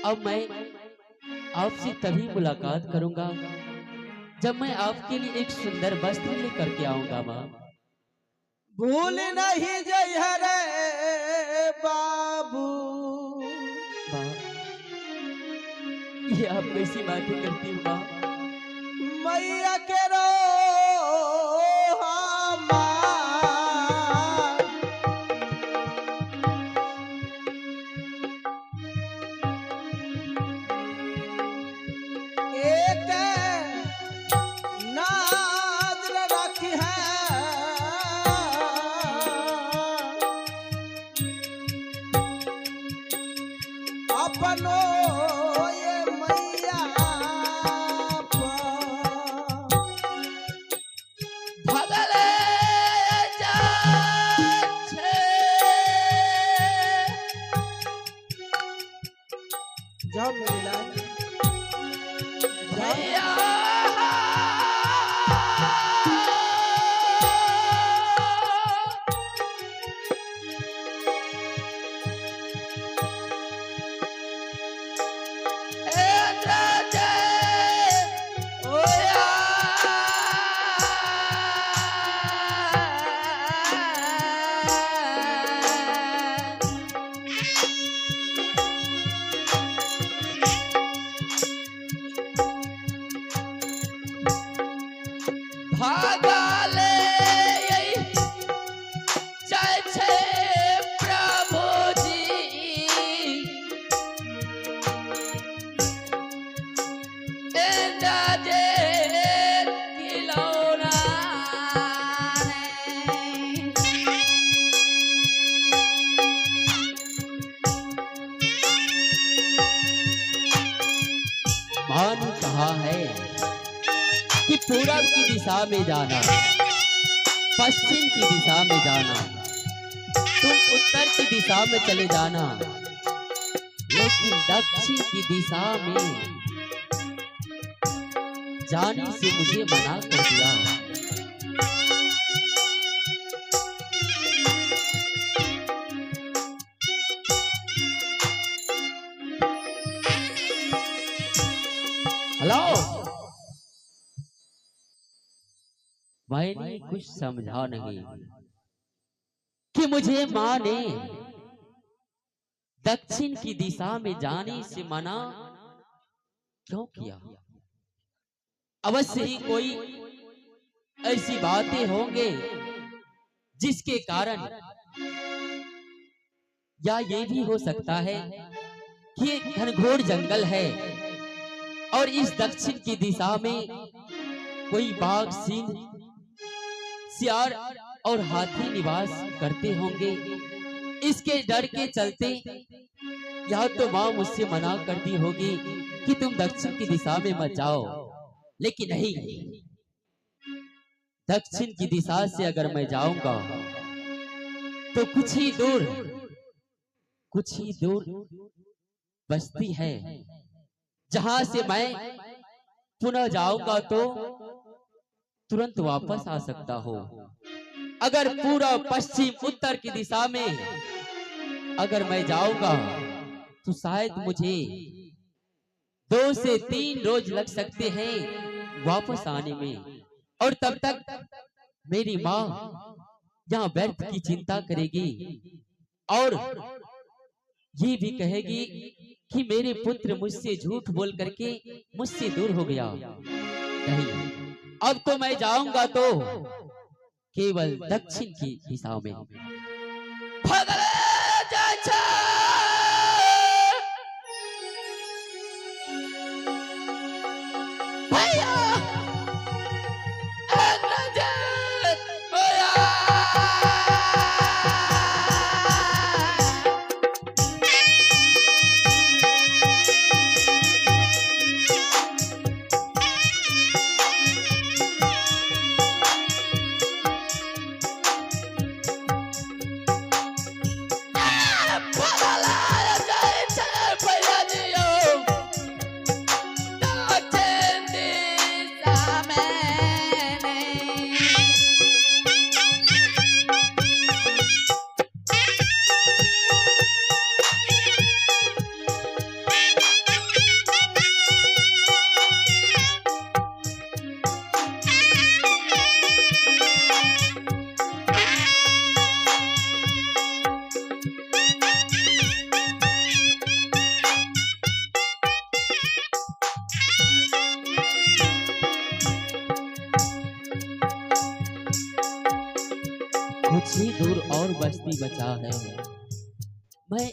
अब मैं आपसे तभी मुलाकात करूंगा जब मैं आपके लिए एक सुंदर वस्त्र लेकर के आऊंगा माँ। भूल नहीं जय रे बाबू। माँ, ये आप कैसी बातें करती हो माँ? मैया के रो एक नाज़ रखी है अपनो ये मैया भगले जाछे जाओ मेरी लाल भैया भागले जय छे प्रभु जी जे खिलौना मां ने कहा है कि पूरब की दिशा में जाना, पश्चिम की दिशा में जाना, तुम उत्तर की दिशा में चले जाना, लेकिन दक्षिण की दिशा में जाने से मुझे मना कर दिया। हेलो, मैंने कुछ समझा नहीं कि मुझे माँ ने दक्षिण की दिशा में जाने से मना क्यों किया। अवश्य ही कोई ऐसी बातें होंगे जिसके कारण, या ये भी हो सकता है कि एक घनघोर जंगल है और इस दक्षिण की दिशा में कोई बाघ, सिंह, सियार और हाथी निवास करते होंगे। इसके डर के चलते या तो माँ मुझसे मना कर दी होगी कि तुम दक्षिण की दिशा में मत जाओ, लेकिन नहीं, दक्षिण की दिशा से अगर मैं जाऊंगा तो कुछ ही दूर बस्ती है जहां से मैं पुनः जाऊंगा तो तुरंत वापस आ सकता हो। अगर पूरा पश्चिम उत्तर की दिशा में अगर मैं जाऊंगा तो शायद मुझे 2 से 3 रोज लग सकते हैं वापस आने में, और तब तक मेरी माँ यहाँ व्यर्थ की चिंता करेगी और ये भी कहेगी कि मेरे पुत्र मुझसे झूठ बोल करके मुझसे दूर हो गया। नहीं, अब तो मैं जाऊंगा तो केवल दक्षिण की दिशा में। ही दूर और बस्ती बचा है। मैं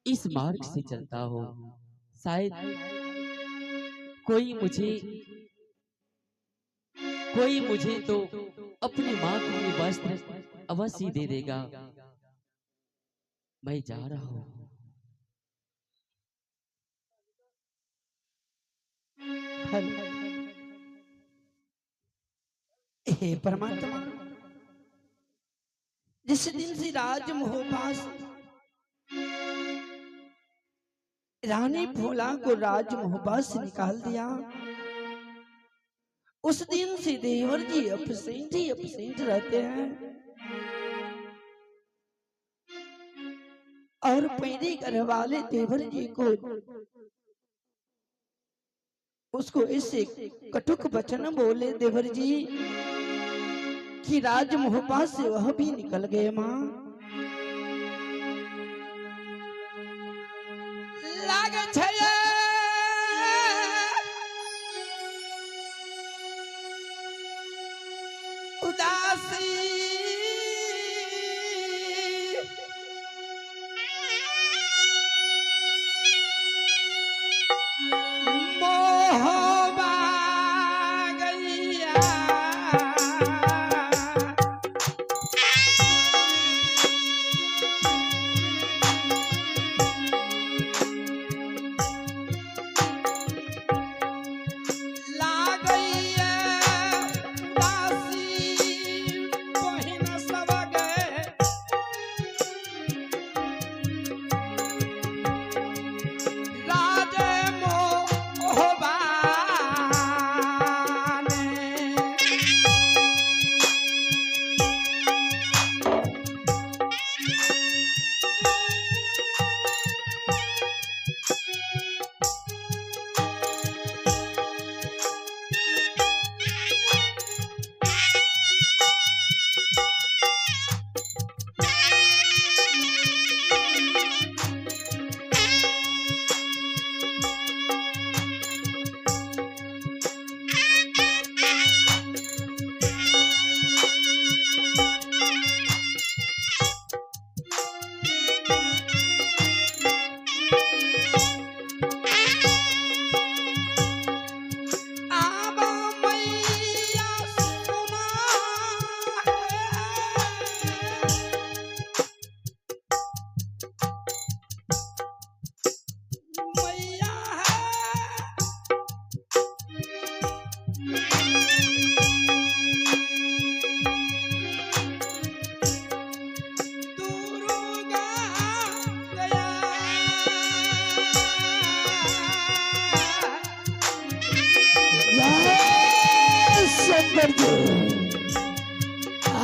इस मार्ग से चलता हूँ, शायद कोई मुझे तो अपनी माँ के लिए वस्त्र अवश्य दे देगा। मैं जा रहा हूँ। हे परमात्मा, जिस दिन से राजमोहपास रानी भोला को राजमोहपास से निकाल दिया, उस दिन से देवर जी अपसेंट रहते हैं और पैरी घर वाले देवर जी को उसको ऐसे कटुक वचन बोले देवर जी कि राजमोहपास से वह भी निकल गए। माँ लागे छये उदासी, मोहबा गैया, लागैया उदासी, बहिन सब गए राजे मोहबा ने। आबा मैया सुना है, मैया दुर्गा गया जय शंकर जी,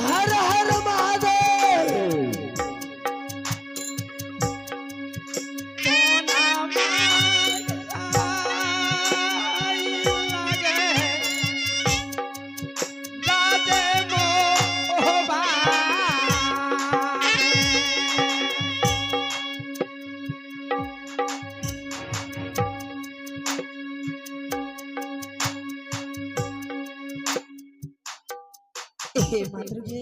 हर हर महादेव। कोना माय लागे राजे मोहबा। हे मातृ जी,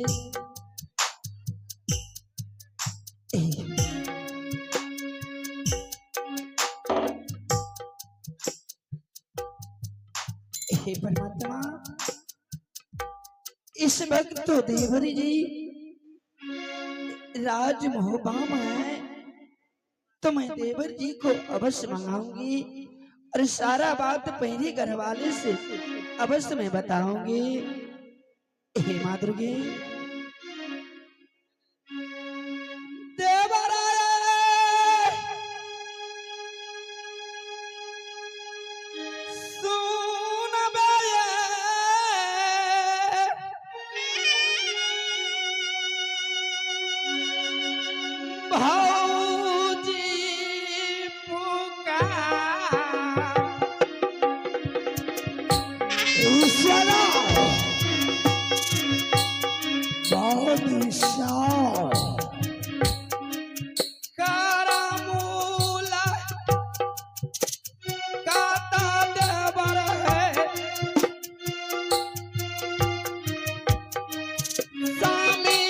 हे परमात्मा, इस वक्त तो देवरी जी राजमोहबा में है, तो मैं देवर जी को अवश्य मंगाऊंगी और सारा बात पहले घर वाले से अवश्य मैं बताऊंगी। हे माँ दुर्गे, देवराय सुन बे भौजी पुकार ईश्वरा करामूला काता देवर है, स्वामी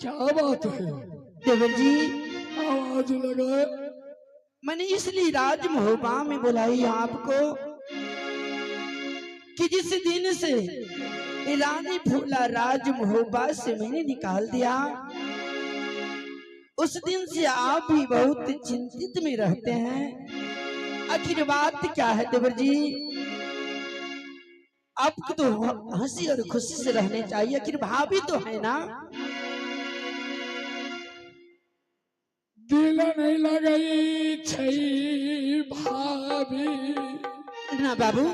क्या बात है? देवर जी आवाज लगाए। मैंने इसलिए राज महोबा में बुलाई आपको कि जिस दिन से रानी फूला राज महोबा से मैंने निकाल दिया, उस दिन से आप भी बहुत चिंतित में रहते हैं। आखिर बात क्या है देवर जी? आपको तो हंसी और खुशी से रहने चाहिए, आखिर भाभी तो है ना। दिल नहीं लगई छई भाभी ना बाबू,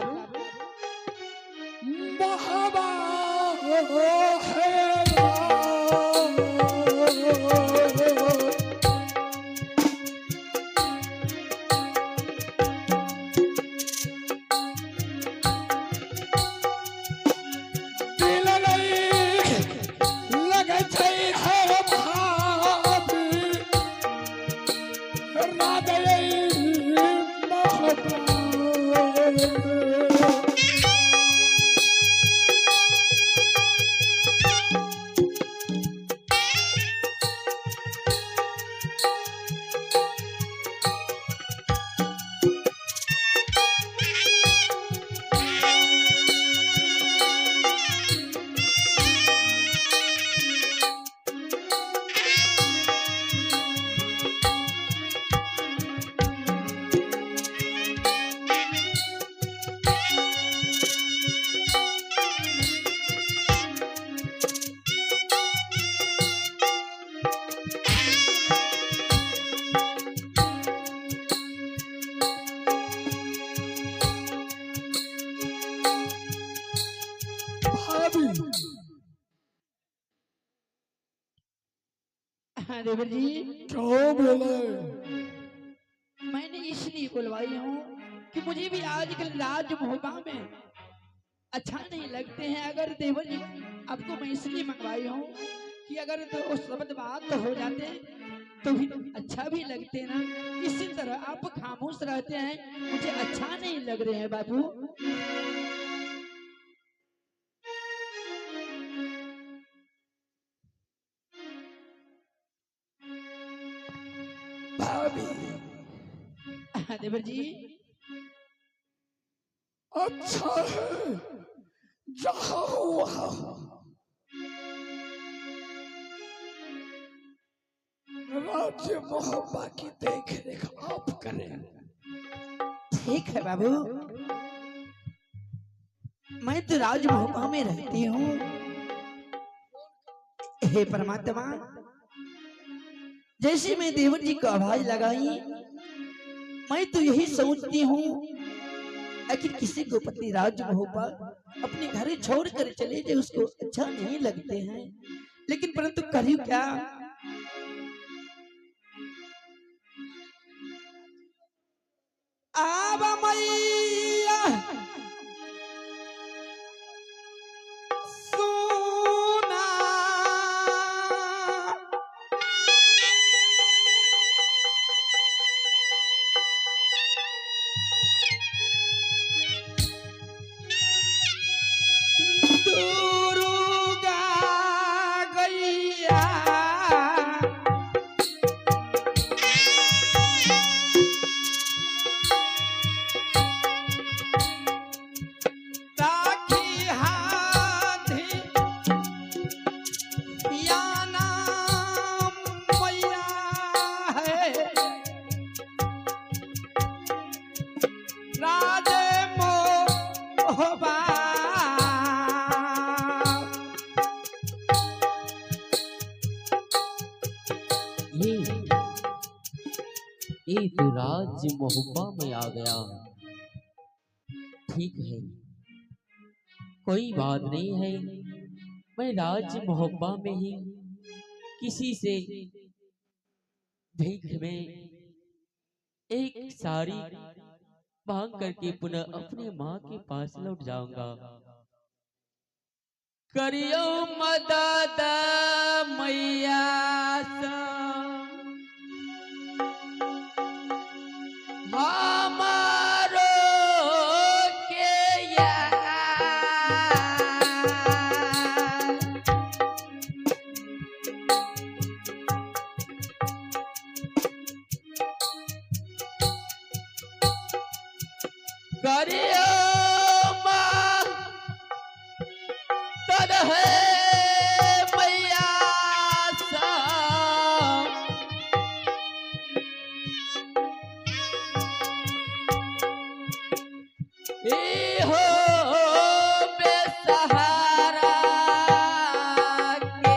बहबा है हाँ देवर जी, क्यों बोले? मैंने इसलिए बुलवाई हूँ कि मुझे भी आजकल राज महोबा में अच्छा नहीं लगते हैं। अगर देवर जी आपको मैं इसलिए मंगवाई हूँ कि अगर तो शब्द बात हो जाते तो भी अच्छा भी लगते ना। इसी तरह आप खामोश रहते हैं, मुझे अच्छा नहीं लग रहे हैं बाबू। भाभी देवर जी अच्छा है, जहाँ वहाँ राज्य मोहब्बा की देख रेख आप करें। ठीक है बाबू, मैं तो राज महोबा में रहती हूँ। हे परमात्मा, जैसे मैं देवर जी को आवाज लगाई, मैं तो यही सोचती हूँ आखिर किसी को पति राज महोबा अपने घर छोड़ कर चले जाए उसको अच्छा नहीं लगते हैं, लेकिन परंतु करूँ क्या। आवा मैया सुना दुर्गा गैया राखी हाथी या नाम मैया है राजे मोहबा। ये तो राज्य मोहब्बा में आ गया। ठीक है, कोई बात नहीं है, मैं राज्य मोहब्बा में ही किसी से भीख में एक साड़ी मांग करके पुनः अपने माँ के पास लौट जाऊंगा। करियो मदद मैया सा, हमारो के यार। करियो माँ तन है मैया सा ए हो बेसहारा के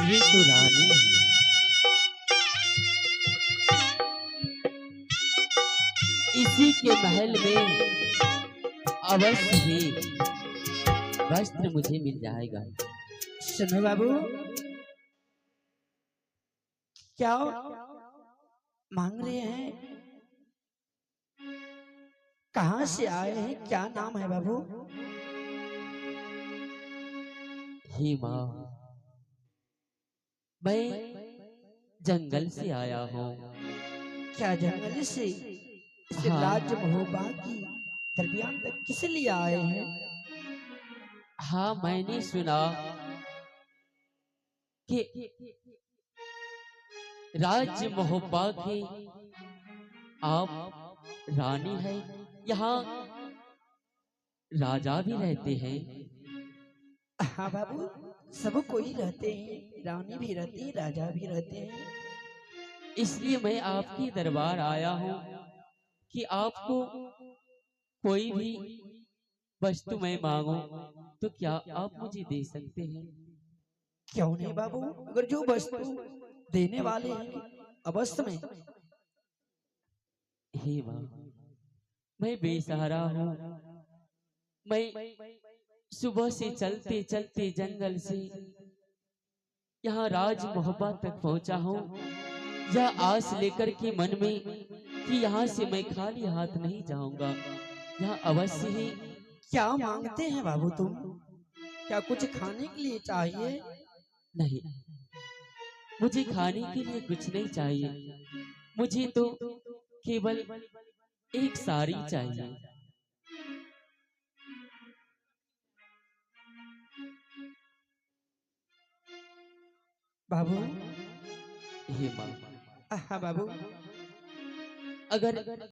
ये तो रानी है। इसी के महल में अवश्य ही वस्त्र मुझे मिल जाएगा। सुनो बाबू, क्या मांग रहे हैं? कहाँ से आए हैं? क्या नाम है बाबू? हे माँ, मैं जंगल से आया हूँ। क्या जंगल से इस हाँ। राज्य महोबा की दरमियान तक किस लिए आए हैं? हाँ, मैंने सुना कि राज्य महोबा की आप रानी है। यहाँ राजा भी रहते हैं। हाँ बाबू, सब कोई रहते हैं, रानी भी रहती है, राजा भी रहते हैं। इसलिए मैं आपके दरबार आया हूँ कि आपको कोई भी वस्तु मैं मांगू तो क्या आप मुझे दे सकते हैं? क्यों नहीं बाबू, अगर जो वस्तु देने वाले हैं अवश्य में। हे माँ, मैं बेसहारा हूँ। मैं सुबह से चलते चलते जंगल से यहाँ राज मोहब्बत तक पहुँचा हूँ। यह आस लेकर के मन में कि यहाँ से मैं खाली हाथ नहीं जाऊंगा। यहाँ अवश्य ही क्या मांगते हैं बाबू तुम? क्या कुछ खाने के लिए चाहिए? नहीं, मुझे खाने के लिए कुछ नहीं चाहिए। मुझे तो केवल एक साड़ी चाहिए। बाबू, हे माँ, हाँ बाबू, अगर